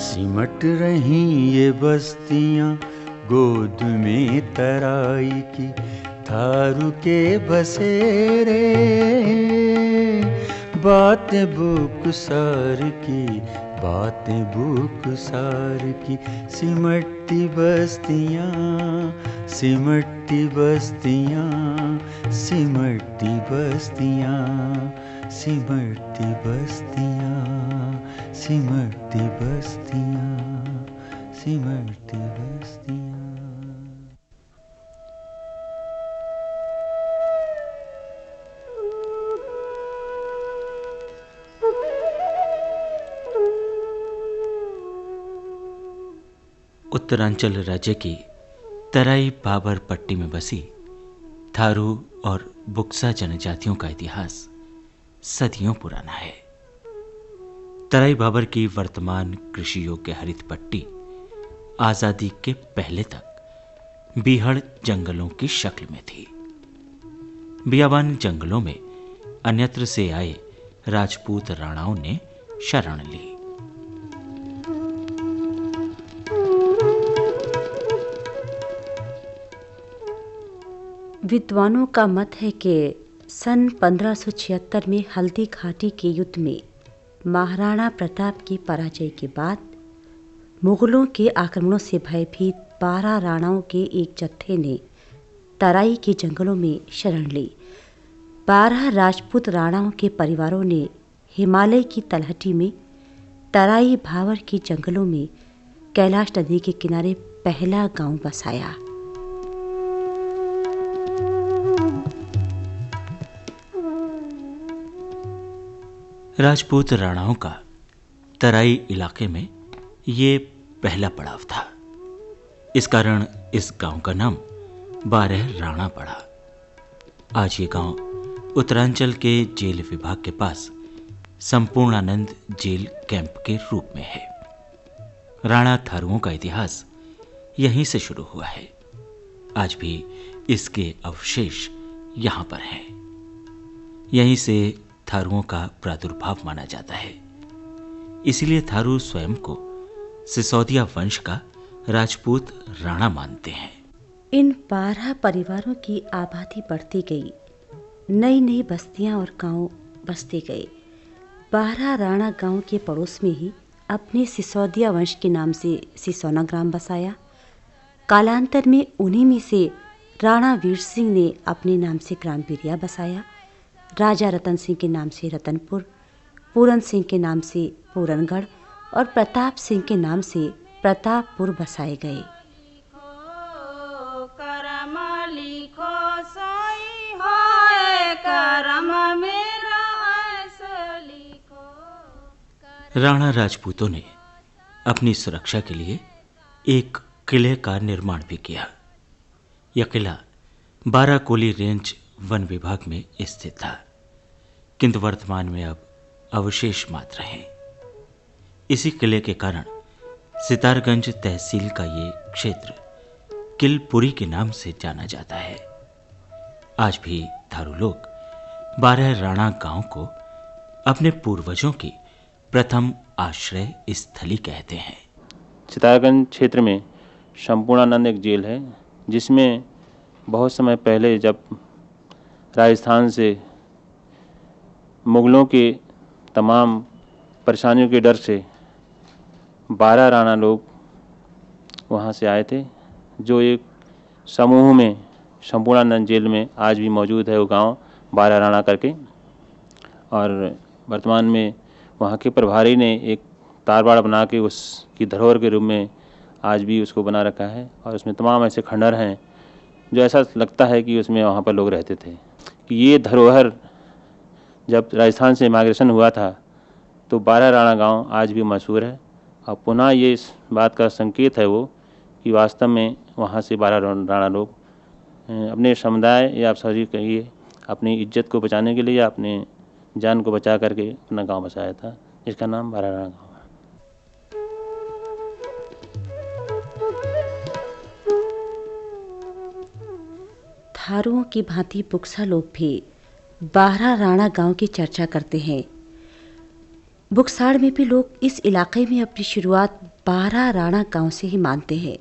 सिमट रही ये बस्तियां गोद में तराई की, थारू के बसेरे बातें बुकसार की, बातें बुकसार की। सिमटती बस्तियां, सिमटती बस्तियां, सिमटती बस्तियां, सिमटती बस्तियां, सिमटती बस्तियां, सिमटती बस्तियां। उत्तरांचल राज्य की तराई बाबर पट्टी में बसी थारू और बुक्सा जनजातियों का इतिहास सदियों पुराना है। तराई बाबर की वर्तमान कृषि योग्य हरित पट्टी आजादी के पहले तक बीहड़ जंगलों की शक्ल में थी। बियाबान जंगलों में अन्यत्र से आए राजपूत राणाओं ने शरण ली। विद्वानों का मत है कि सन 1576 में हल्दी घाटी के युद्ध में महाराणा प्रताप की पराजय के बाद मुगलों के आक्रमणों से भयभीत 12 राणाओं के एक जत्थे ने तराई के जंगलों में शरण ली। 12 राजपूत राणाओं के परिवारों ने हिमालय की तलहटी में तराई भावर के जंगलों में कैलाश नदी के किनारे पहला गांव बसाया। राजपूत राणाओं का तराई इलाके में ये पहला पड़ाव था। इस कारण इस गांव का नाम 12 राणा पड़ा। आज ये गांव उत्तरांचल के जेल विभाग के पास संपूर्णानंद जेल कैंप के रूप में है। राणा थारुओं का इतिहास यहीं से शुरू हुआ है। आज भी इसके अवशेष यहां पर हैं। यहीं से थारुओं का प्रादुर्भाव माना जाता है। इसलिए थारू स्वयं को सिसोदिया वंश का राजपूत राणा मानते हैं। इन 12 परिवारों की आबादी बढ़ती गई, नई नई बस्तियां और गांव बसते गए। 12 राणा गांव के पड़ोस में ही अपने सिसोदिया वंश के नाम से सिसोना ग्राम बसाया। कालांतर में उन्हीं में से राणा वीर सिंह ने अपने नाम से ग्राम बिरिया बसाया। राजा रतन सिंह के नाम से रतनपुर, पूरन सिंह के नाम से पूरनगढ़ और प्रताप सिंह के नाम से प्रतापपुर बसाए गए। राणा राजपूतों ने अपनी सुरक्षा के लिए एक किले का निर्माण भी किया। यह किला बाराकोली रेंज वन विभाग में स्थित था, किंतु वर्तमान में अब अवशेष मात्र हैं। इसी किले के कारण सितारगंज तहसील का ये क्षेत्र किलपुरी के नाम से जाना जाता है। आज भी थारू लोग 12 राणा गांव को अपने पूर्वजों की प्रथम आश्रय स्थली कहते हैं। सितारगंज क्षेत्र में संपूर्णानंद एक जेल है, जिसमें बहुत समय पहले जब राजस्थान से मुगलों के तमाम परेशानियों के डर से 12 राणा लोग वहाँ से आए थे, जो एक समूह में संपूर्णानंद जेल में आज भी मौजूद है वो गांव 12 राणा करके। और वर्तमान में वहाँ के प्रभारी ने एक तारबाड़ बना के उसकी धरोहर के रूप में आज भी उसको बना रखा है। और उसमें तमाम ऐसे खंडहर हैं जो ऐसा लगता है कि उसमें वहाँ पर लोग रहते थे। कि ये धरोहर जब राजस्थान से माइग्रेशन हुआ था तो 12 राणा गांव आज भी मशहूर है। और पुनः ये इस बात का संकेत है वो कि वास्तव में वहाँ से 12 राणा लोग अपने समुदाय या आप सही कहिए अपनी इज्जत को बचाने के लिए या अपने जान को बचा करके अपना गांव बसाया था, जिसका नाम 12 राणा गांव है। थारुओं की भांति बुक्सा लोग भी 12 राणा गांव की चर्चा करते हैं। बुकसाड़ में भी लोग इस इलाके में अपनी शुरुआत 12 राणा गांव से ही मानते हैं।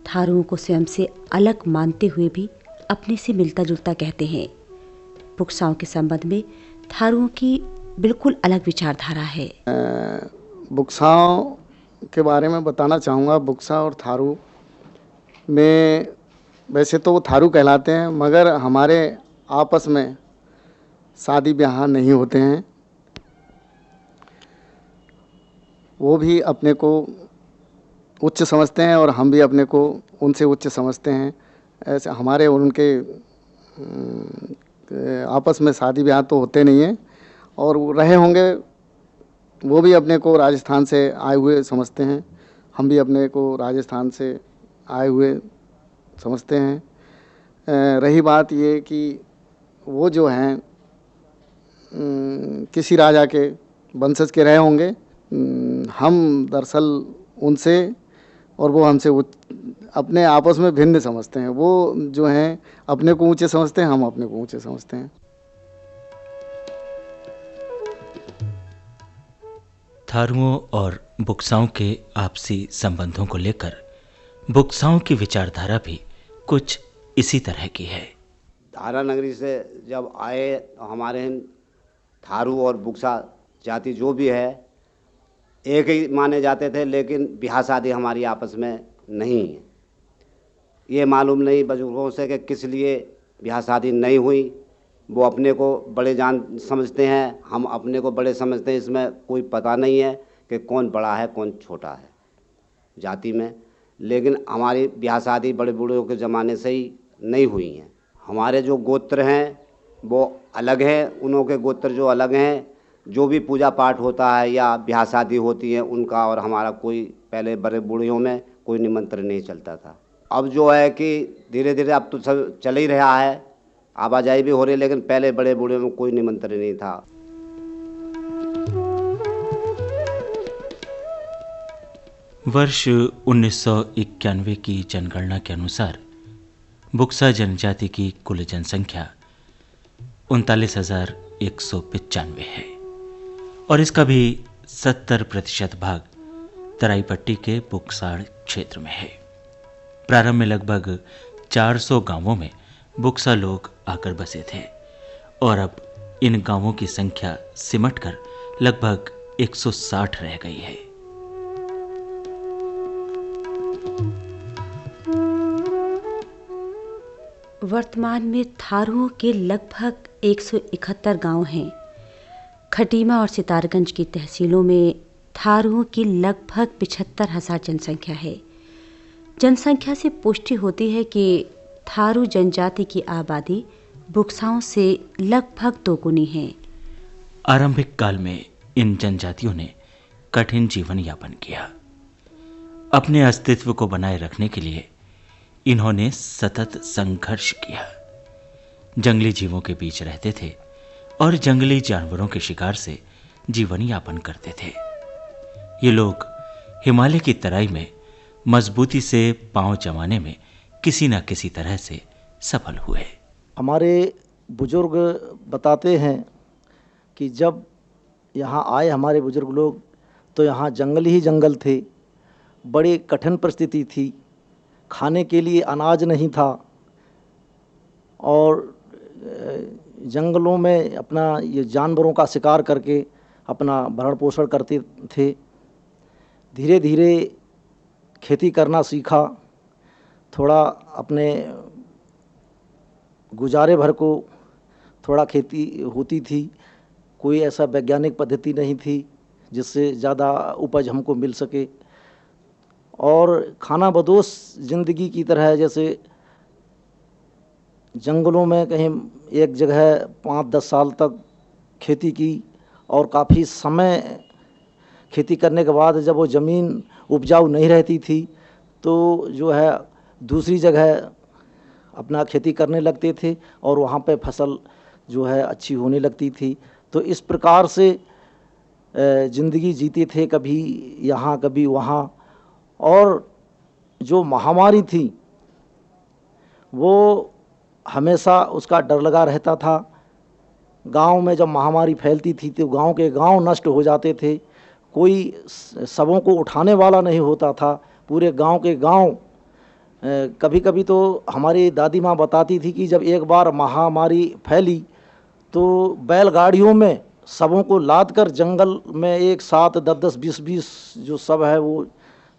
थारुओं को स्वयं से अलग मानते हुए भी अपने से मिलता जुलता कहते हैं। बुकसाओं के संबंध में थारुओं की बिल्कुल अलग विचारधारा है। बुकसाओं के बारे में बताना चाहूँगा। बुकसा और थारू में वैसे तो वो थारू कहलाते हैं, मगर हमारे आपस में शादी ब्याह नहीं होते हैं। वो भी अपने को उच्च समझते हैं और हम भी अपने को उनसे उच्च समझते हैं। ऐसे हमारे और उनके आपस में शादी ब्याह तो होते नहीं हैं, और रहे होंगे वो भी अपने को राजस्थान से आए हुए समझते हैं, हम भी अपने को राजस्थान से आए हुए समझते हैं। रही बात ये कि वो जो हैं किसी राजा के वंशज के रहे होंगे, हम दरअसल उनसे और वो हमसे अपने आपस में भिन्न समझते हैं। वो जो हैं अपने को ऊंचे समझते हैं, हम अपने को ऊंचे समझते हैं। थारुओं और बुकसाओं के आपसी संबंधों को लेकर बुकसाओं की विचारधारा भी कुछ इसी तरह की है। धारा नगरी से जब आए तो हमारे थारू और बुकसा जाति जो भी है एक ही माने जाते थे, लेकिन ब्याह शादी हमारी आपस में नहीं है। ये मालूम नहीं बुजुर्गों से कि किस लिए ब्याह शादी नहीं हुई। वो अपने को बड़े जान समझते हैं, हम अपने को बड़े समझते हैं। इसमें कोई पता नहीं है कि कौन बड़ा है कौन छोटा है जाति में। लेकिन हमारी ब्याह शादी बड़े बूढ़ों के ज़माने से ही नहीं हुई हैं। हमारे जो गोत्र हैं वो अलग हैं, उन्हों के गोत्र जो अलग हैं। जो भी पूजा पाठ होता है या ब्याह शादी होती है उनका और हमारा कोई पहले बड़े बूढ़ियों में कोई निमंत्रण नहीं चलता था। अब जो है कि धीरे धीरे अब तो सब चल ही रहा है, आवाजाही भी हो रही है, लेकिन पहले बड़े बूढ़े में कोई निमंत्रण नहीं था। वर्ष 1991 की जनगणना के अनुसार बुकसा जनजाति की कुल जनसंख्या 39,195 है और इसका भी 70% भाग तराई पट्टी के बुकसाड़ क्षेत्र में है। प्रारंभ में लगभग 400 गांवों में बुकसा लोग आकर बसे थे और अब इन गांवों की संख्या सिमटकर लगभग 160 रह गई है। वर्तमान में थारुओं के लगभग 171 गांव हैं। खटीमा और सितारगंज की तहसीलों में थारुओं की लगभग 75,000 जनसंख्या है। जनसंख्या से पुष्टि होती है कि थारू जनजाति की आबादी बुकसाओं से लगभग दोगुनी है। आरंभिक काल में इन जनजातियों ने कठिन जीवन यापन किया। अपने अस्तित्व को बनाए रखने के लिए इन्होंने सतत संघर्ष किया। जंगली जीवों के बीच रहते थे और जंगली जानवरों के शिकार से जीवन यापन करते थे। ये लोग हिमालय की तराई में मजबूती से पांव जमाने में किसी न किसी तरह से सफल हुए। हमारे बुजुर्ग बताते हैं कि जब यहाँ आए हमारे बुजुर्ग लोग तो यहाँ जंगल ही जंगल थे, बड़ी कठिन परिस्थिति थी, खाने के लिए अनाज नहीं था और जंगलों में अपना ये जानवरों का शिकार करके अपना भरण पोषण करते थे। धीरे धीरे खेती करना सीखा, थोड़ा अपने गुजारे भर को थोड़ा खेती होती थी। कोई ऐसा वैज्ञानिक पद्धति नहीं थी जिससे ज़्यादा उपज हमको मिल सके और खाना बदोश ज़िंदगी की तरह, जैसे जंगलों में कहीं एक जगह 5-10 साल तक खेती की और काफ़ी समय खेती करने के बाद जब वो ज़मीन उपजाऊ नहीं रहती थी तो जो है दूसरी जगह अपना खेती करने लगते थे और वहाँ पे फसल जो है अच्छी होने लगती थी। तो इस प्रकार से ज़िंदगी जीते थे, कभी यहाँ कभी वहाँ। और जो महामारी थी वो हमेशा उसका डर लगा रहता था गांव में जब महामारी फैलती थी तो गांव के गांव नष्ट हो जाते थे, कोई शवों को उठाने वाला नहीं होता था। पूरे गांव के गांव, कभी कभी तो हमारी दादी माँ बताती थी कि जब एक बार महामारी फैली तो बैलगाड़ियों में शवों को लाद कर जंगल में एक साथ 10-10, 20-20 जो शव है वो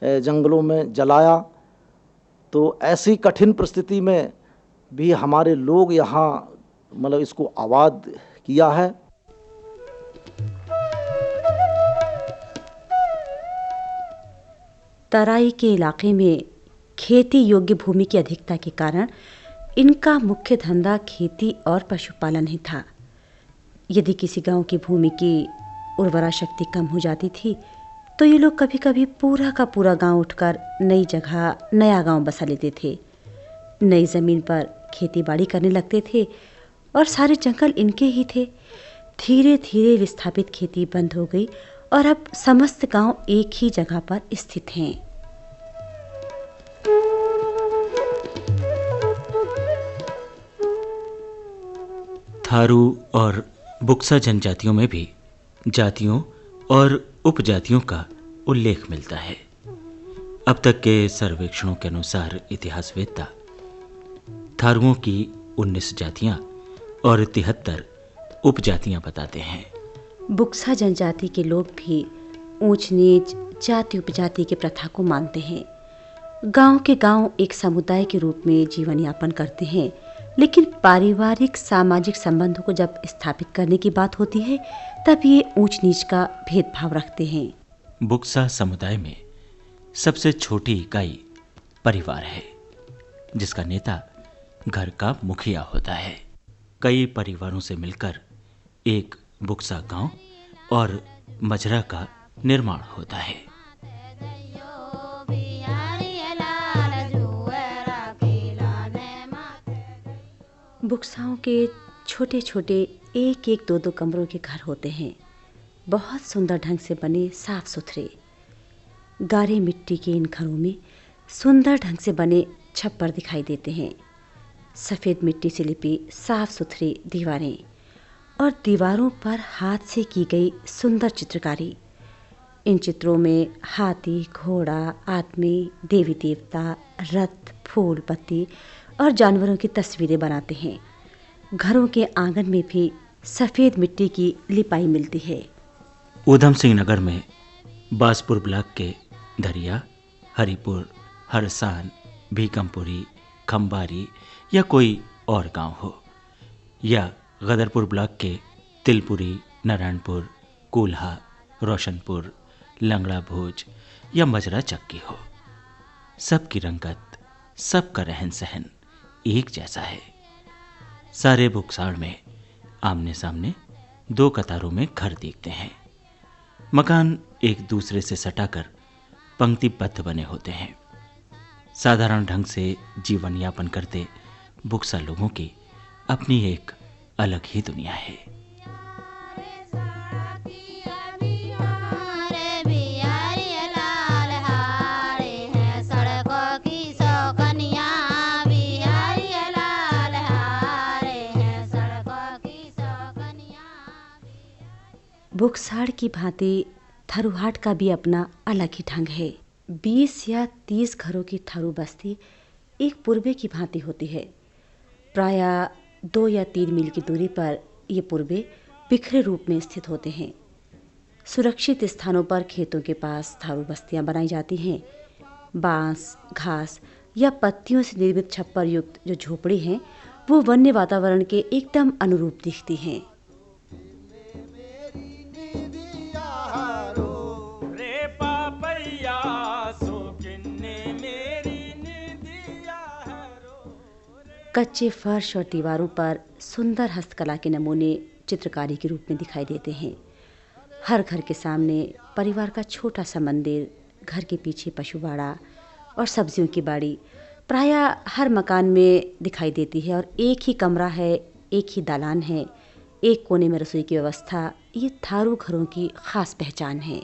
जंगलों में जलाया। तो ऐसी कठिन परिस्थिति में भी हमारे लोग यहाँ मतलब इसको आबाद किया है। तराई के इलाके में खेती योग्य भूमि की अधिकता के कारण इनका मुख्य धंधा खेती और पशुपालन ही था। यदि किसी गांव की भूमि की उर्वरा शक्ति कम हो जाती थी तो ये लोग कभी कभी पूरा का पूरा गांव उठकर नई जगह नया गांव बसा लेते थे। नई ज़मीन पर खेती बाड़ी करने लगते थे और सारे जंगल इनके ही थे। धीरे धीरे विस्थापित खेती बंद हो गई और अब समस्त गांव एक ही जगह पर स्थित हैं। थारू और बुक्सा जनजातियों में भी जातियों और उपजातियों का उल्लेख मिलता है। अब तक के सर्वेक्षणों के अनुसार इतिहासवेत्ता थारुओं की 19 जातियां और 73 उपजातियां बताते हैं। बुक्सा जनजाति के लोग भी ऊंच नीच जाति उपजाति की प्रथा को मानते हैं। गांव के गांव एक समुदाय के रूप में जीवन यापन करते हैं, लेकिन पारिवारिक सामाजिक संबंधों को जब स्थापित करने की बात होती है तब ये ऊंच नीच का भेदभाव रखते हैं। बुक्सा समुदाय में सबसे छोटी इकाई परिवार है, जिसका नेता घर का मुखिया होता है। कई परिवारों से मिलकर एक बुक्सा गांव और मजरा का निर्माण होता है। बुक्साओं के छोटे छोटे एक एक दो दो कमरों के घर होते हैं, बहुत सुंदर ढंग से बने, साफ सुथरे। गारे मिट्टी के इन घरों में सुंदर ढंग से बने छप्पर दिखाई देते हैं। सफ़ेद मिट्टी से लिपी साफ सुथरी दीवारें और दीवारों पर हाथ से की गई सुंदर चित्रकारी। इन चित्रों में हाथी, घोड़ा, आदमी, देवी देवता, रथ, फूल, पत्ती और जानवरों की तस्वीरें बनाते हैं। घरों के आंगन में भी सफ़ेद मिट्टी की लिपाई मिलती है। ऊधम सिंह नगर में बासपुर ब्लॉक के दरिया, हरिपुर, हरसान, भीकमपुरी, खंबारी या कोई और गांव हो, या गदरपुर ब्लॉक के तिलपुरी, नारायणपुर, कूल्हा, रोशनपुर, लंगड़ा भोज या मजरा चक्की हो, सबकी रंगत, सबका रहन सहन एक जैसा है। सारे बुक्साड़ में आमने सामने दो कतारों में घर दिखते हैं। मकान एक दूसरे से सटाकर पंक्तिबद्ध बने होते हैं। साधारण ढंग से जीवन यापन करते बुक्सा लोगों की अपनी एक अलग ही दुनिया है। बुक्साड़ की भांति थारूहाट का भी अपना अलग ही ढंग है। 20 या 30 घरों की थारू बस्ती एक पूर्वे की भांति होती है। प्रायः 2 या 3 मील की दूरी पर ये पूर्वे बिखरे रूप में स्थित होते हैं। सुरक्षित स्थानों पर खेतों के पास थारू बस्तियां बनाई जाती हैं। बांस, घास या पत्तियों से निर्मित छप्पर युक्त जो झोपड़ी हैं वो वन्य वातावरण के एकदम अनुरूप दिखती हैं। कच्चे फर्श और दीवारों पर सुंदर हस्तकला के नमूने चित्रकारी के रूप में दिखाई देते हैं। हर घर के सामने परिवार का छोटा सा मंदिर, घर के पीछे पशुवाड़ा और सब्जियों की बाड़ी प्रायः हर मकान में दिखाई देती है। और एक ही कमरा है, एक ही दालान है, एक कोने में रसोई की व्यवस्था, ये थारू घरों की खास पहचान है।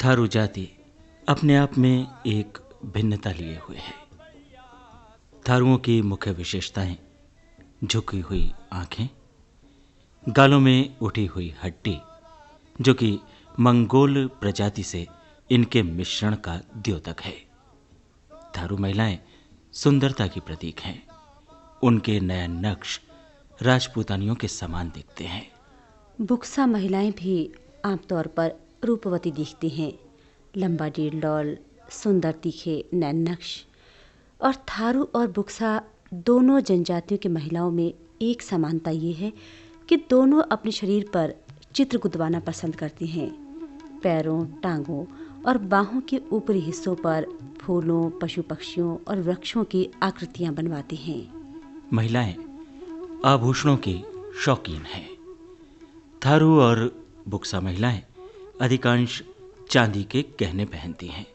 थारू जाति अपने आप में एक भिन्नता लिए हुए है। थारुओं की मुख्य विशेषताएं झुकी हुई आंखें, गालों में उठी हुई हड्डी जो कि मंगोल प्रजाति से इनके मिश्रण का द्योतक है। थारू महिलाएं सुंदरता की प्रतीक हैं। उनके नयन नक्श राजपूतानियों के समान दिखते हैं। बुक्सा महिलाएं भी आमतौर पर रूपवती दिखती हैं। लंबा डीलडॉल, सुंदर तीखे नैन नक्श। और थारू और बुक्सा दोनों जनजातियों की महिलाओं में एक समानता ये है कि दोनों अपने शरीर पर चित्र गुदवाना पसंद करती हैं। पैरों, टांगों और बाहों के ऊपरी हिस्सों पर फूलों, पशु पक्षियों और वृक्षों की आकृतियां बनवाती हैं। महिलाएं आभूषणों की शौकीन हैं। थारू और बुक्सा महिलाएं अधिकांश चांदी के गहने पहनती हैं।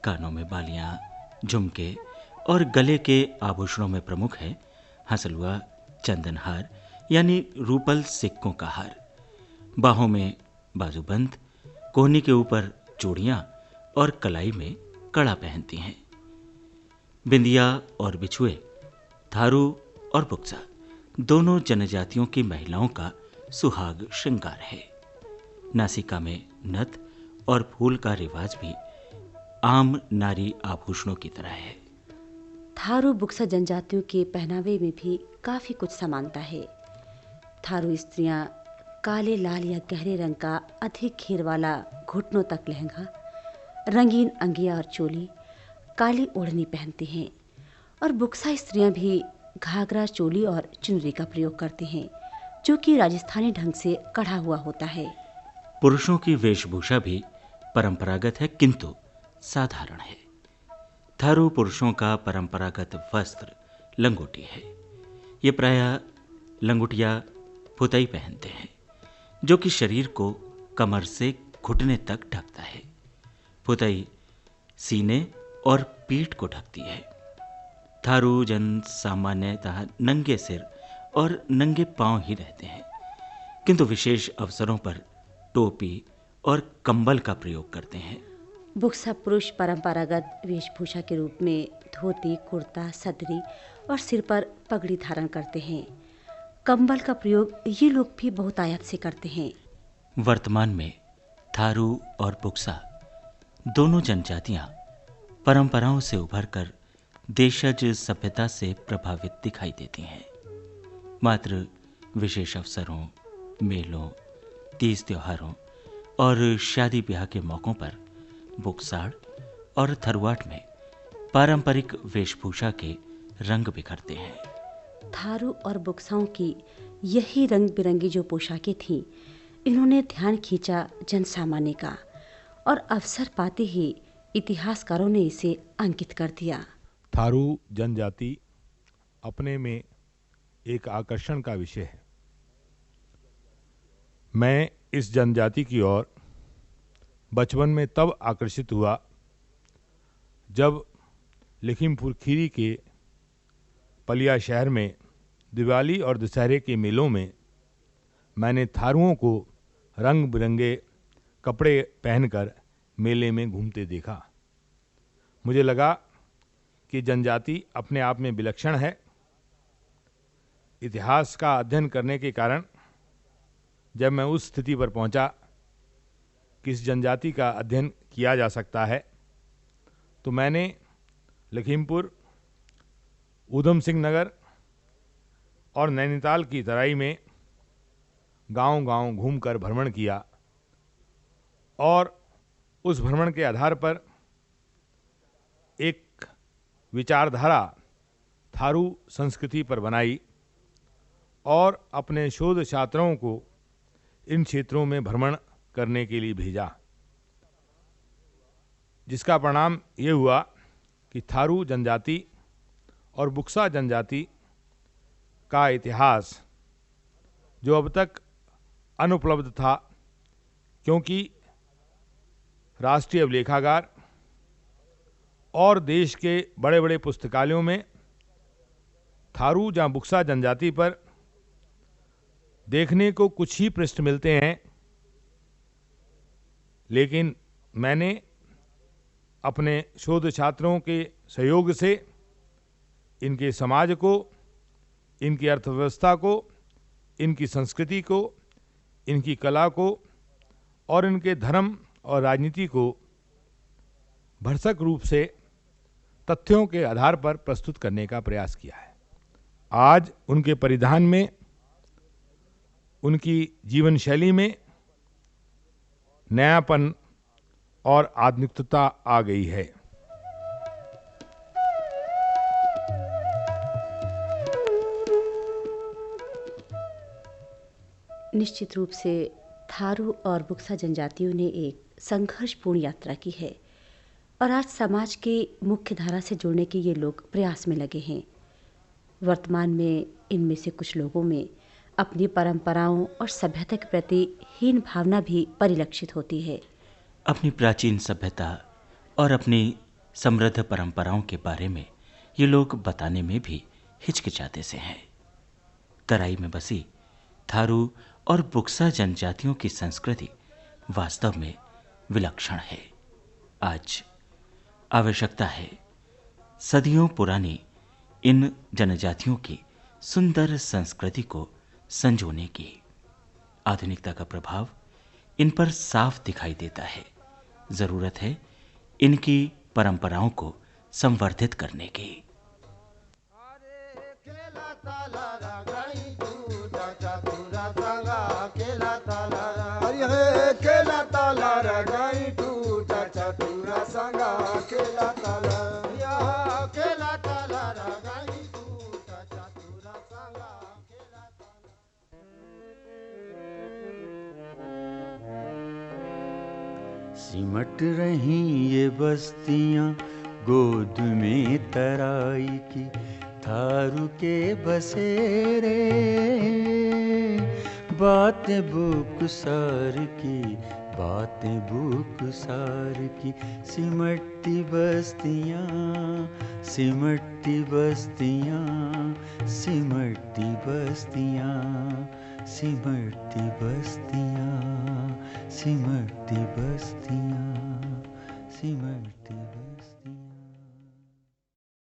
कानों में बालियां, झुमके और गले के आभूषणों में प्रमुख है हंसलुआ, चंदनहार यानी रूपल सिक्कों का हार। बाहों में बाजूबंद, कोहनी के ऊपर चूड़ियां और कलाई में कड़ा पहनती हैं। बिंदिया और बिछुए थारू और बुक्सा दोनों जनजातियों की महिलाओं का सुहाग श्रृंगार है। नासिका में नथ और फूल का रिवाज भी आम नारी आभूषणों की तरह है। थारू बुक्सा जनजातियों के पहनावे में भी काफी कुछ समानता है। थारू स्त्रियां काले, लाल या गहरे रंग का अधिक घेर वाला घुटनों तक लहंगा, रंगीन अंगिया और चोली, काली ओढ़नी पहनती हैं। और बुक्सा स्त्रियां भी घाघरा, चोली और चुनरी का प्रयोग करती हैं, जो कि राजस्थानी ढंग से कढ़ा हुआ होता है। पुरुषों की वेशभूषा भी परंपरागत है किंतु साधारण है। थारू पुरुषों का परंपरागत वस्त्र लंगोटी है। ये प्रायः लंगोटिया फुतई पहनते हैं, जो कि शरीर को कमर से घुटने तक ढकता है। फुतई सीने और पीठ को ढकती है। थारू जन सामान्यतः नंगे सिर और नंगे पांव ही रहते हैं, किंतु विशेष अवसरों पर टोपी और कंबल का प्रयोग करते हैं। बुक्सा पुरुष परंपरागत वेशभूषा के रूप में धोती, कुर्ता, सदरी और सिर पर पगड़ी धारण करते हैं। कंबल का प्रयोग ये लोग भी बहुतायत से करते हैं। वर्तमान में थारू और बुक्सा दोनों जनजातियां परंपराओं से उभरकर देशज सभ्यता से प्रभावित दिखाई देती हैं। मात्र विशेष अवसरों, मेलों, तीज त्योहारों और शादी ब्याह के मौकों पर बुक्साड़ और थरुआट में पारंपरिक वेशभूषा के रंग बिखरते हैं। थारू और बुक्साओं की यही रंग बिरंगी जो पोशाकें थीं, इन्होंने ध्यान खींचा जन सामान्य का और अवसर पाते ही इतिहासकारों ने इसे अंकित कर दिया। थारू जनजाति अपने में एक आकर्षण का विषय है। मैं इस जनजाति की ओर बचपन में तब आकर्षित हुआ जब लखीमपुर खीरी के पलिया शहर में दिवाली और दशहरे के मेलों में मैंने थारुओं को रंग बिरंगे कपड़े पहनकर मेले में घूमते देखा। मुझे लगा कि जनजाति अपने आप में विलक्षण है। इतिहास का अध्ययन करने के कारण जब मैं उस स्थिति पर पहुंचा कि इस जनजाति का अध्ययन किया जा सकता है, तो मैंने लखीमपुर, ऊधम सिंह नगर और नैनीताल की तराई में गांव-गांव घूमकर भ्रमण किया और उस भ्रमण के आधार पर एक विचारधारा थारू संस्कृति पर बनाई और अपने शोध छात्रों को इन क्षेत्रों में भ्रमण करने के लिए भेजा, जिसका परिणाम ये हुआ कि थारू जनजाति और बुक्सा जनजाति का इतिहास जो अब तक अनुपलब्ध था, क्योंकि राष्ट्रीय अभिलेखागार और देश के बड़े बड़े पुस्तकालयों में थारू या बुक्सा जनजाति पर देखने को कुछ ही पृष्ठ मिलते हैं, लेकिन मैंने अपने शोध छात्रों के सहयोग से इनके समाज को, इनकी अर्थव्यवस्था को, इनकी संस्कृति को, इनकी कला को और इनके धर्म और राजनीति को भरसक रूप से तथ्यों के आधार पर प्रस्तुत करने का प्रयास किया है। आज उनके परिधान में, उनकी जीवन शैली में नयापन और आधुनिकता आ गई है। निश्चित रूप से थारू और बुक्सा जनजातियों ने एक संघर्षपूर्ण यात्रा की है और आज समाज के मुख्य धारा से जुड़ने के ये लोग प्रयास में लगे हैं। वर्तमान में इनमें से कुछ लोगों में अपनी परंपराओं और सभ्यता के प्रति हीन भावना भी परिलक्षित होती है। अपनी प्राचीन सभ्यता और अपनी समृद्ध परंपराओं के बारे में ये लोग बताने में भी हिचकिचाते से हैं। तराई में बसी थारू और बुक्सा जनजातियों की संस्कृति वास्तव में विलक्षण है। आज आवश्यकता है सदियों पुरानी इन जनजातियों की सुंदर संस्कृति को संजोने की। आधुनिकता का प्रभाव इन पर साफ दिखाई देता है। जरूरत है इनकी परंपराओं को संवर्धित करने की। सिमट रही ये बस्तियां गोद में तराई की, थारू के बसेरे बातें बुकसार की, बातें बुकसार की। सिमटती बस्तियां, सिमटती बस्तियां, सिमटती बस्तियां, सिमटती बस्तियां, सिमटती बस्तियां, सिमटती बस्तियां।